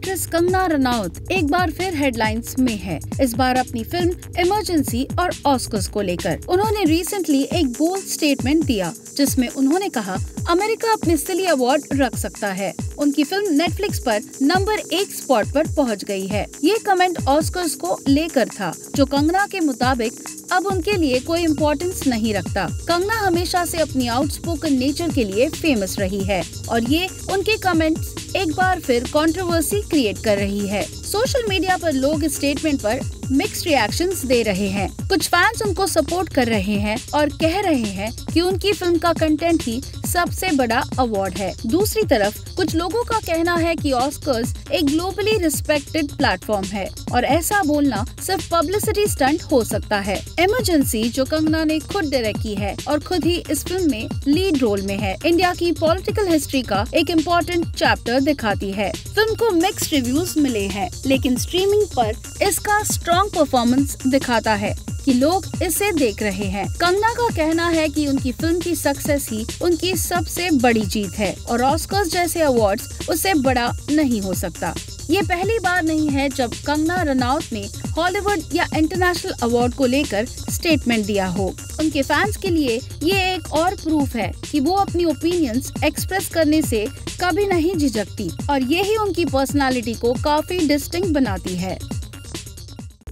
Actress Kangana Ranaut एक बार फिर headlines में है, इस बार अपनी फिल्म इमरजेंसी और ऑस्कर्स को लेकर। उन्होंने रिसेंटली एक बोल्ड स्टेटमेंट दिया जिसमें उन्होंने कहा अमेरिका अपने सिली अवार्ड रख सकता है। उनकी फिल्म नेटफ्लिक्स पर नंबर 1 स्पॉट पर पहुंच गई है। ये कमेंट ऑस्कर्स को लेकर था, जो कंगना के मुताबिक अब उनके लिए कोई इम्पोर्टेंस नहीं रखता। कंगना हमेशा से अपनी आउटस्पोकन नेचर के लिए फेमस रही है और ये उनके कमेंट्स एक बार फिर कंट्रोवर्सी क्रिएट कर रही है। सोशल मीडिया पर लोग इस स्टेटमेंट पर मिक्स्ड रिएक्शंस दे रहे हैं। कुछ फैंस उनको सपोर्ट कर रहे हैं और कह रहे हैं कि उनकी फिल्म का कंटेंट ही सबसे बड़ा अवार्ड है। दूसरी तरफ कुछ लोगों का कहना है कि ऑस्कर्स एक ग्लोबली रिस्पेक्टेड प्लेटफॉर्म है और ऐसा बोलना सिर्फ पब्लिसिटी स्टंट हो सकता है। इमरजेंसी, जो कंगना ने खुद डायरेक्ट की है और खुद ही इस फिल्म में लीड रोल में है, इंडिया की पॉलिटिकल हिस्ट्री का एक इम्पोर्टेंट चैप्टर दिखाती है। फिल्म को मिक्स्ड रिव्यूज मिले हैं, लेकिन स्ट्रीमिंग पर इसका स्ट्रॉन्ग परफॉर्मेंस दिखाता है कि लोग इसे देख रहे हैं। कंगना का कहना है कि उनकी फिल्म की सक्सेस ही उनकी सबसे बड़ी जीत है और ऑस्कर्स जैसे अवार्ड्स उससे बड़ा नहीं हो सकता। ये पहली बार नहीं है जब कंगना रनौत ने हॉलीवुड या इंटरनेशनल अवार्ड को लेकर स्टेटमेंट दिया हो। उनके फैंस के लिए ये एक और प्रूफ है कि वो अपनी ओपिनियंस एक्सप्रेस करने से कभी नहीं झिझकती और यही उनकी पर्सनालिटी को काफी डिस्टिंक्ट बनाती है।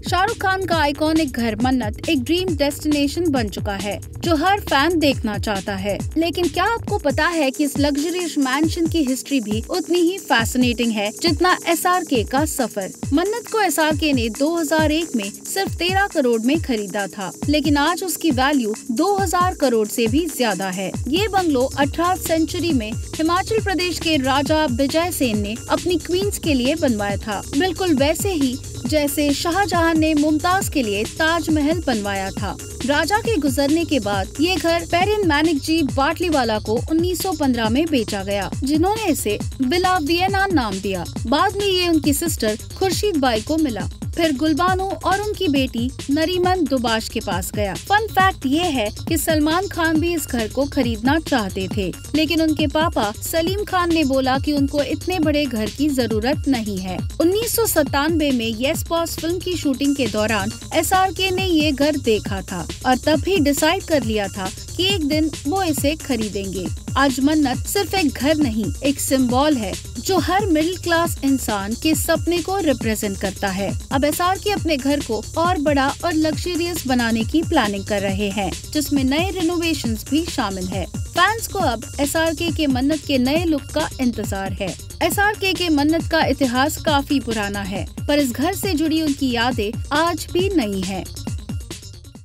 शाहरुख खान का आइकॉनिक घर मन्नत एक ड्रीम डेस्टिनेशन बन चुका है जो हर फैन देखना चाहता है। लेकिन क्या आपको पता है कि इस लग्जरियस मैंशन की हिस्ट्री भी उतनी ही फैसिनेटिंग है जितना SRK का सफर। मन्नत को SRK ने 2001 में सिर्फ 13 करोड़ में खरीदा था, लेकिन आज उसकी वैल्यू 2000 करोड़ से भी ज्यादा है। ये बंगलो 18वीं सेंचुरी में हिमाचल प्रदेश के राजा विजय सेन ने अपनी क्वींस के लिए बनवाया था, बिल्कुल वैसे ही जैसे शाहजहां ने मुमताज के लिए ताजमहल बनवाया था। राजा के गुजरने के बाद ये घर पेरिन मैनिकजी बाटलीवाला को 1915 में बेचा गया, जिन्होंने इसे विला वियना नाम दिया। बाद में ये उनकी सिस्टर खुर्शीद बाई को मिला, फिर गुलबानो और उनकी बेटी नरीमन दुबाश के पास गया। फन फैक्ट ये है कि सलमान खान भी इस घर को खरीदना चाहते थे, लेकिन उनके पापा सलीम खान ने बोला कि उनको इतने बड़े घर की जरूरत नहीं है। 1997 में यस बॉस फिल्म की शूटिंग के दौरान SRK ने ये घर देखा था और तब ही डिसाइड कर लिया था कि एक दिन वो इसे खरीदेंगे। आज मन्नत सिर्फ एक घर नहीं, एक सिंबल है जो हर मिडिल क्लास इंसान के सपने को रिप्रेजेंट करता है। अब SRK अपने घर को और बड़ा और लग्जरियस बनाने की प्लानिंग कर रहे हैं, जिसमें नए रिनोवेशंस भी शामिल है। फैंस को अब SRK के मन्नत के नए लुक का इंतजार है। SRK के मन्नत का इतिहास काफी पुराना है, पर इस घर से जुड़ी उनकी यादें आज भी नई हैं।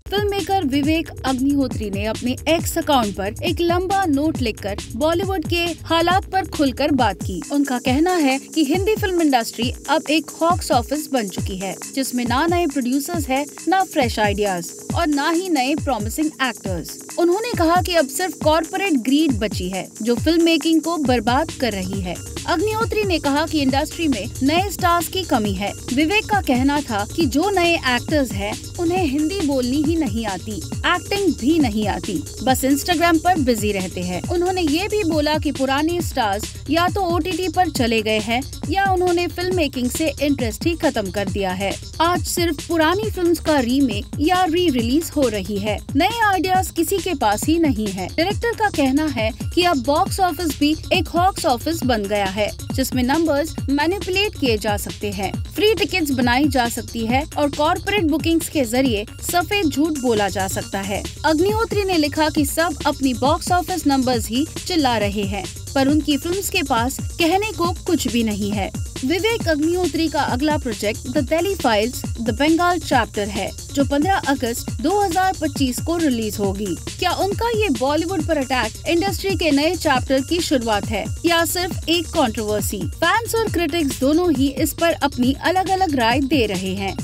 फिल्म मेकर विवेक अग्निहोत्री ने अपने एक्स अकाउंट पर एक लंबा नोट लिखकर बॉलीवुड के हालात पर खुलकर बात की। उनका कहना है कि हिंदी फिल्म इंडस्ट्री अब एक बॉक्स ऑफिस बन चुकी है, जिसमें ना नए प्रोड्यूसर्स है, ना फ्रेश आइडियाज और ना ही नए प्रॉमिसिंग एक्टर्स। उन्होंने कहा कि अब सिर्फ कॉर्पोरेट ग्रीड बची है जो फिल्म मेकिंग को बर्बाद कर रही है। अग्निहोत्री ने कहा कि इंडस्ट्री में नए स्टार्स की कमी है। विवेक का कहना था कि जो नए एक्टर्स हैं, उन्हें हिंदी बोलनी ही नहीं आती, एक्टिंग भी नहीं आती, बस इंस्टाग्राम पर बिजी रहते हैं। उन्होंने ये भी बोला कि पुराने स्टार्स या तो OTT पर चले गए हैं या उन्होंने फिल्म मेकिंग से इंटरेस्ट ही खत्म कर दिया है। आज सिर्फ पुरानी फिल्म्स का रीमेक या री रिलीज हो रही है, नए आइडियाज किसी के पास ही नहीं है। डायरेक्टर का कहना है कि अब बॉक्स ऑफिस भी एक हॉक्स ऑफिस बन गया है, जिसमें नंबर्स मैनिपुलेट किए जा सकते हैं, फ्री टिकट्स बनाई जा सकती है और कॉर्पोरेट बुकिंग्स के जरिए सफेद झूठ बोला जा सकता है। अग्निहोत्री ने लिखा कि सब अपनी बॉक्स ऑफिस नंबर्स ही चिल्ला रहे हैं, पर उनकी फिल्म्स के पास कहने को कुछ भी नहीं है। विवेक अग्निहोत्री का अगला project the Delhi files the Bengal chapter है, जो 15 अगस्त 2025 को रिलीज होगी। क्या उनका ये बॉलीवुड पर अटैक इंडस्ट्री के नए चैप्टर की शुरुआत है या सिर्फ एक कंट्रोवर्सी? फैंस और क्रिटिक्स दोनों ही इस पर अपनी अलग अलग राय दे रहे हैं।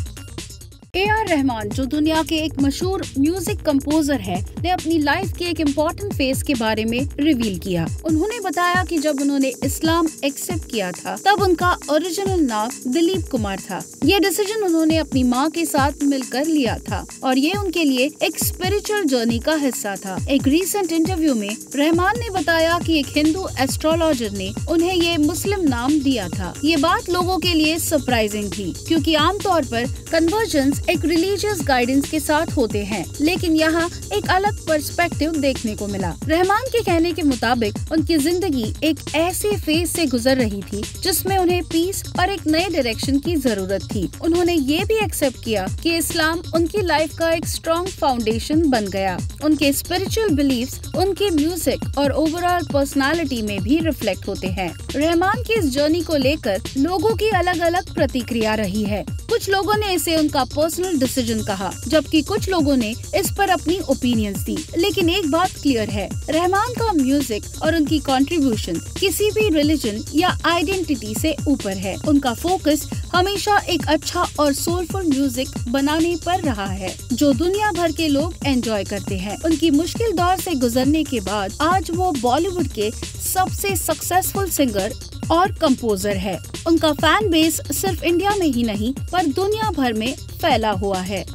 AR रहमान, जो दुनिया के एक मशहूर म्यूजिक कंपोजर है, ने अपनी लाइफ के एक इम्पोर्टेंट फेज के बारे में रिवील किया। उन्होंने बताया कि जब उन्होंने इस्लाम एक्सेप्ट किया था, तब उनका ओरिजिनल नाम दिलीप कुमार था। ये डिसीजन उन्होंने अपनी माँ के साथ मिलकर लिया था और ये उनके लिए एक स्पिरिचुअल जर्नी का हिस्सा था। एक रीसेंट इंटरव्यू में रहमान ने बताया कि एक हिंदू एस्ट्रोलॉजर ने उन्हें ये मुस्लिम नाम दिया था। ये बात लोगों के लिए सरप्राइजिंग थी, क्योंकि आमतौर पर कन्वर्जेंस एक रिलीजियस गाइडेंस के साथ होते हैं, लेकिन यहाँ एक अलग पर्सपेक्टिव देखने को मिला। रहमान के कहने के मुताबिक उनकी जिंदगी एक ऐसे फेज से गुजर रही थी जिसमें उन्हें पीस और एक नए डायरेक्शन की जरूरत थी। उन्होंने ये भी एक्सेप्ट किया कि इस्लाम उनकी लाइफ का एक स्ट्रॉन्ग फाउंडेशन बन गया। उनके स्पिरिचुअल बिलीफ्स उनके म्यूजिक और ओवरऑल पर्सनालिटी में भी रिफ्लेक्ट होते हैं। रहमान की इस जर्नी को लेकर लोगों की अलग अलग प्रतिक्रिया रही है। कुछ लोगों ने इसे उनका पर्सनल डिसीजन कहा, जबकि कुछ लोगों ने इस पर अपनी ओपिनियंस दी। लेकिन एक बात क्लियर है, रहमान का म्यूजिक और उनकी कंट्रीब्यूशन किसी भी रिलीजन या आइडेंटिटी से ऊपर है। उनका फोकस हमेशा एक अच्छा और सोलफुल म्यूजिक बनाने पर रहा है, जो दुनिया भर के लोग एंजॉय करते हैं। उनकी मुश्किल दौर से गुजरने के बाद आज वो बॉलीवुड के सबसे सक्सेसफुल सिंगर और कंपोजर है। उनका फैन बेस सिर्फ इंडिया में ही नहीं पर दुनिया भर में फैला हुआ है।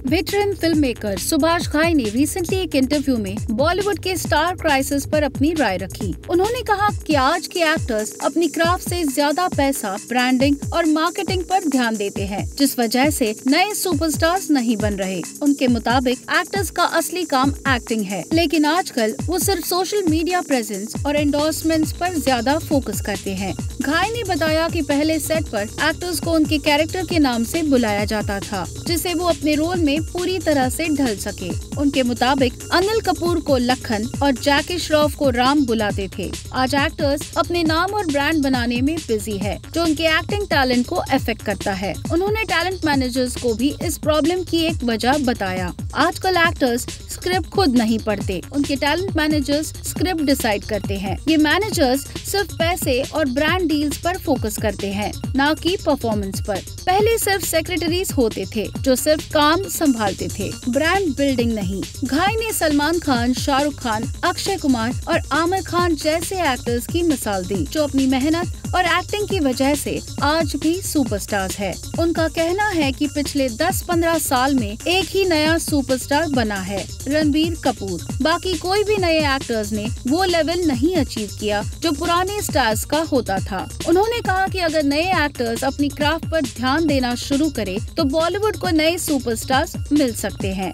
वेटरन फिल्म मेकर सुभाष घाई ने रिसेंटली एक इंटरव्यू में बॉलीवुड के स्टार क्राइसिस पर अपनी राय रखी। उन्होंने कहा कि आज के एक्टर्स अपनी क्राफ्ट से ज्यादा पैसा, ब्रांडिंग और मार्केटिंग पर ध्यान देते हैं, जिस वजह से नए सुपरस्टार्स नहीं बन रहे। उनके मुताबिक एक्टर्स का असली काम एक्टिंग है, लेकिन आजकल वो सिर्फ सोशल मीडिया प्रेजेंस और एंडोर्समेंट्स पर ज्यादा फोकस करते हैं। घाई ने बताया कि पहले सेट पर एक्टर्स को उनके कैरेक्टर के नाम से बुलाया जाता था, जिससे वो अपने रोल में पूरी तरह से ढल सके। उनके मुताबिक अनिल कपूर को लखन और जैकी श्रॉफ को राम बुलाते थे। आज एक्टर्स अपने नाम और ब्रांड बनाने में बिजी है, जो उनके एक्टिंग टैलेंट को अफेक्ट करता है। उन्होंने टैलेंट मैनेजर्स को भी इस प्रॉब्लम की एक वजह बताया। आजकल एक्टर्स स्क्रिप्ट खुद नहीं पढ़ते, उनके टैलेंट मैनेजर्स स्क्रिप्ट डिसाइड करते हैं। ये मैनेजर्स सिर्फ पैसे और ब्रांड डील्स पर फोकस करते हैं, न कि परफॉर्मेंस पर। पहले सिर्फ सेक्रेटरीज होते थे जो सिर्फ काम संभालते थे, ब्रांड बिल्डिंग नहीं। घाई ने सलमान खान, शाहरुख खान, अक्षय कुमार और आमिर खान जैसे एक्टर्स की मिसाल दी, जो अपनी मेहनत और एक्टिंग की वजह से आज भी सुपरस्टार्स है। उनका कहना है कि पिछले 10-15 साल में एक ही नया सुपरस्टार बना है, रणबीर कपूर। बाकी कोई भी नए एक्टर्स ने वो लेवल नहीं अचीव किया जो पुराने स्टार्स का होता था। उन्होंने कहा कि अगर नए एक्टर्स अपनी क्राफ्ट पर ध्यान देना शुरू करें तो बॉलीवुड को नए सुपरस्टार्स मिल सकते हैं।